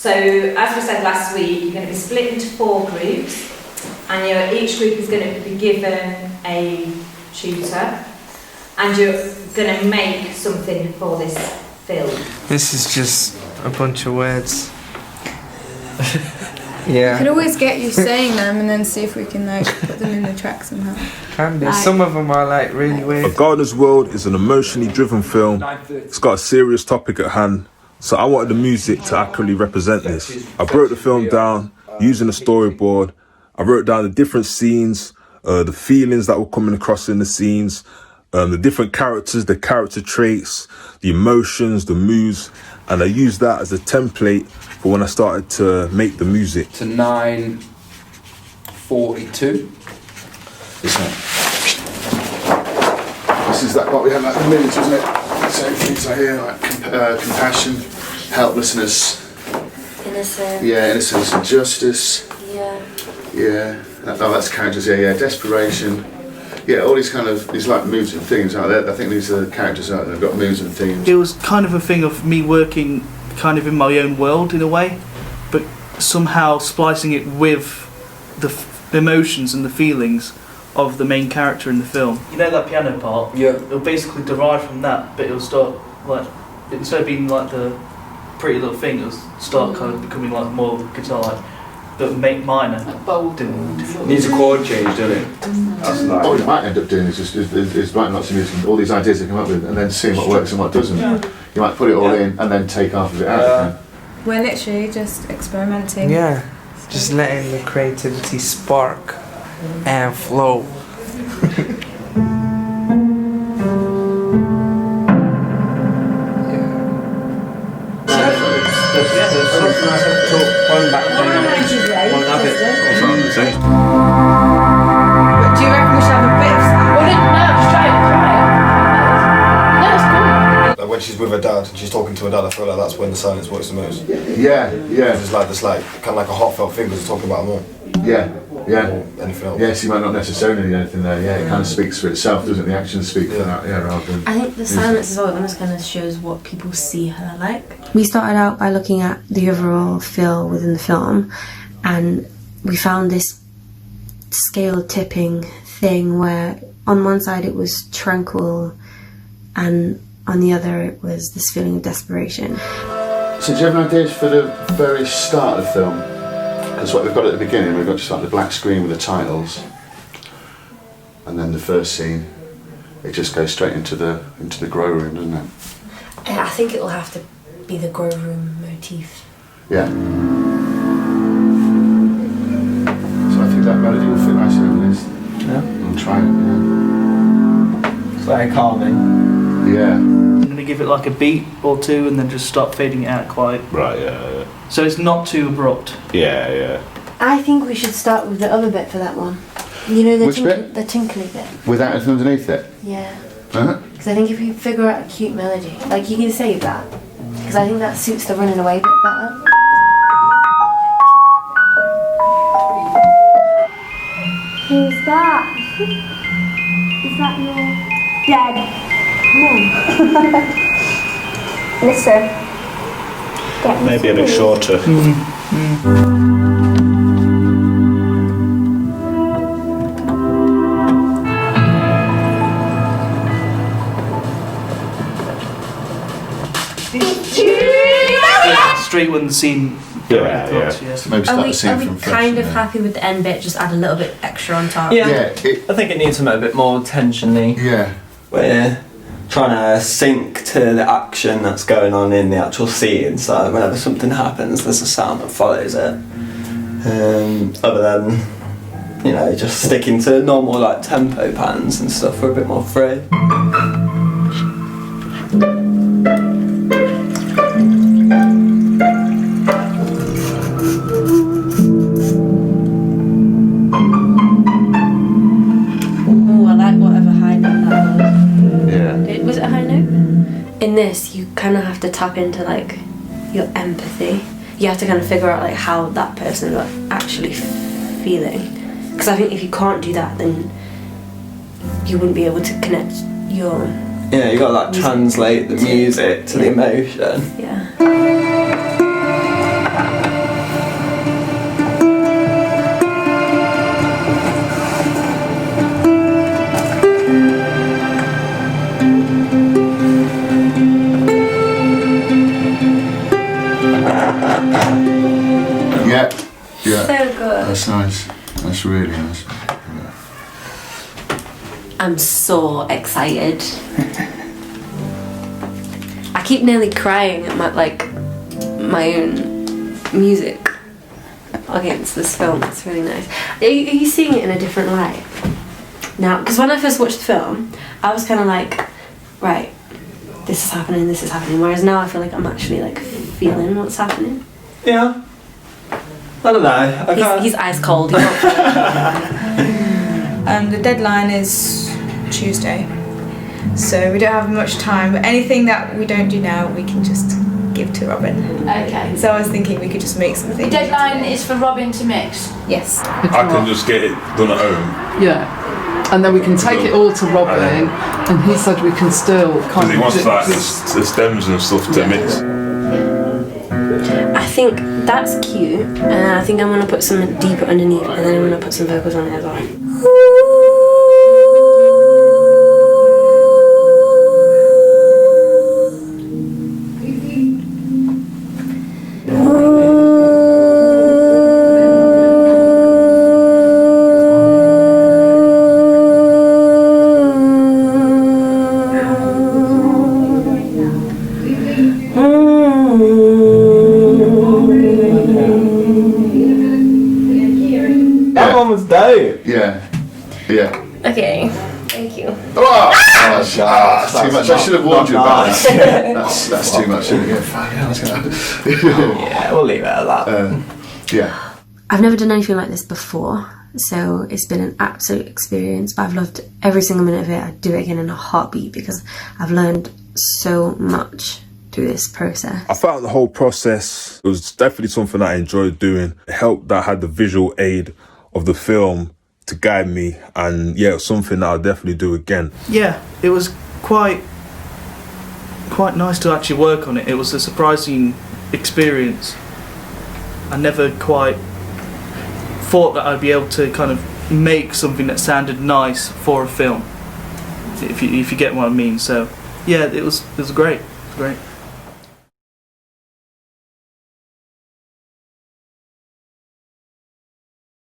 So, as we said last week, you're going to be split into 4 groups, and each group is going to be given a tutor, and you're going to make something for this film. This is just a bunch of words. Yeah. We could always get you saying them and then see if we can like put them in the track somehow. Can be. Some of them are like really weird. A Gardener's World is an emotionally driven film. It's got a serious topic at hand, so I wanted the music to accurately represent this. I broke the film down using a storyboard. I wrote down the different scenes, the feelings that were coming across in the scenes, the different characters, the character traits, the emotions, the moods, and I used that as a template for when I started to make the music. To 9:42. This is that what we had like the moods, wasn't it? So things like here, like compassion, helplessness. Innocence. Yeah, innocence and justice. Yeah. Yeah. Oh, that's characters. Yeah. Desperation. Yeah, all these like moods and themes out there. I think these are the characters out there. They've got moods and themes. It was kind of a thing of me working kind of in my own world in a way, but somehow splicing it with the emotions and the feelings of the main character in the film. You know that piano part? Yeah. It'll basically derive from that, but it'll start like, instead of being like the pretty little thing, it'll start kind of becoming like more guitar like, but make minor. Like bold. Needs a chord change, doesn't it? That's like, what you might end up doing is writing lots of music and all these ideas you come up with and then seeing what works and what doesn't. Yeah. You might put it all in and then take half of it out again. We're literally just experimenting. Yeah, just letting the creativity spark and flow. But do you reckon we should have a bit of that? Well, no, just try it. No, it's cool. Like when she's with her dad and she's talking to her dad, I feel like that's when the silence works the most. Yeah. It's like this, like kind of like a heartfelt thing because it's talking about more. Yeah. Or anything else. Yes, you might not necessarily need anything there. Yeah, it kind of speaks for itself, doesn't it? The actions speak for that. Yeah, rather than. I think the silence as well almost kind of shows what people see her like. We started out by looking at the overall feel within the film, and we found this scale tipping thing where on one side it was tranquil and on the other it was this feeling of desperation. So do you have an idea for the very start of the film? Because what we've got at the beginning, we've got just like the black screen with the titles, and then the first scene, it just goes straight into the grow room, doesn't it? I think it will have to be the grow room motif. Yeah. So I think that melody will fit nicely over this. Yeah. I'll try it. Yeah. It's very calming. Yeah. I'm going to give it like a beat or two and then just start fading it out quite. Right. Yeah. So it's not too abrupt. Yeah. I think we should start with the other bit for that one. You know, Which bit? The tinkly bit. Without anything underneath it. Yeah. Uh-huh. Because I think if you figure out a cute melody, like you can save that. Because I think that suits the running away bit better. Who's that? Is that your dead mum? Listen. Maybe a bit shorter. Straight when the scene. Yeah. Maybe start the scene Are we from fresh, kind of happy with the end bit? Just add a little bit extra on top. I think it needs something a bit more tension-y. Yeah. We're trying to sync to the action that's going on in the actual scene, so whenever something happens there's a sound that follows it. Other than, just sticking to normal like tempo patterns and stuff, we're a bit more free. In this, you kind of have to tap into like your empathy. You have to kind of figure out like how that person is actually feeling. Because I think if you can't do that, then you wouldn't be able to connect your. Yeah, you gotta like translate the music to the emotion. Yeah. Yeah, yeah. So good. That's nice. That's really nice. I'm so excited. I keep nearly crying at my own music against this film. It's really nice. Are you seeing it in a different light now? Because when I first watched the film, I was kind of like, right, this is happening. Whereas now I feel like I'm actually like feeling what's happening. Yeah. I don't know. He's ice cold. The deadline is Tuesday, so we don't have much time. But anything that we don't do now, we can just give to Robin. Okay. So I was thinking we could just make something. The deadline is for Robin to mix. Yes. I can just get it done at home. Yeah. And then we can take it all to Robin, and he said we can still kind Because he wants like the stems and stuff to mix. I think that's cute, and I think I'm gonna put some deeper underneath, and then I'm gonna put some vocals on it as well. That one was dope. Yeah. Yeah. Okay, thank you. Oh, that's too much. I should have warned you about that. That's too much. Yeah, fuck, yeah, that's gonna Yeah, we'll leave it at that. Yeah. I've never done anything like this before, so it's been an absolute experience, but I've loved every single minute of it. I'd do it again in a heartbeat because I've learned so much through this process. I found the whole process, it was definitely something I enjoyed doing. It helped that I had the visual aid of the film to guide me, and yeah, it was something that I'll definitely do again. Yeah, it was quite nice to actually work on it. It was a surprising experience. I never quite thought that I'd be able to kind of make something that sounded nice for a film, if you get what I mean. So yeah, it was great. It was great.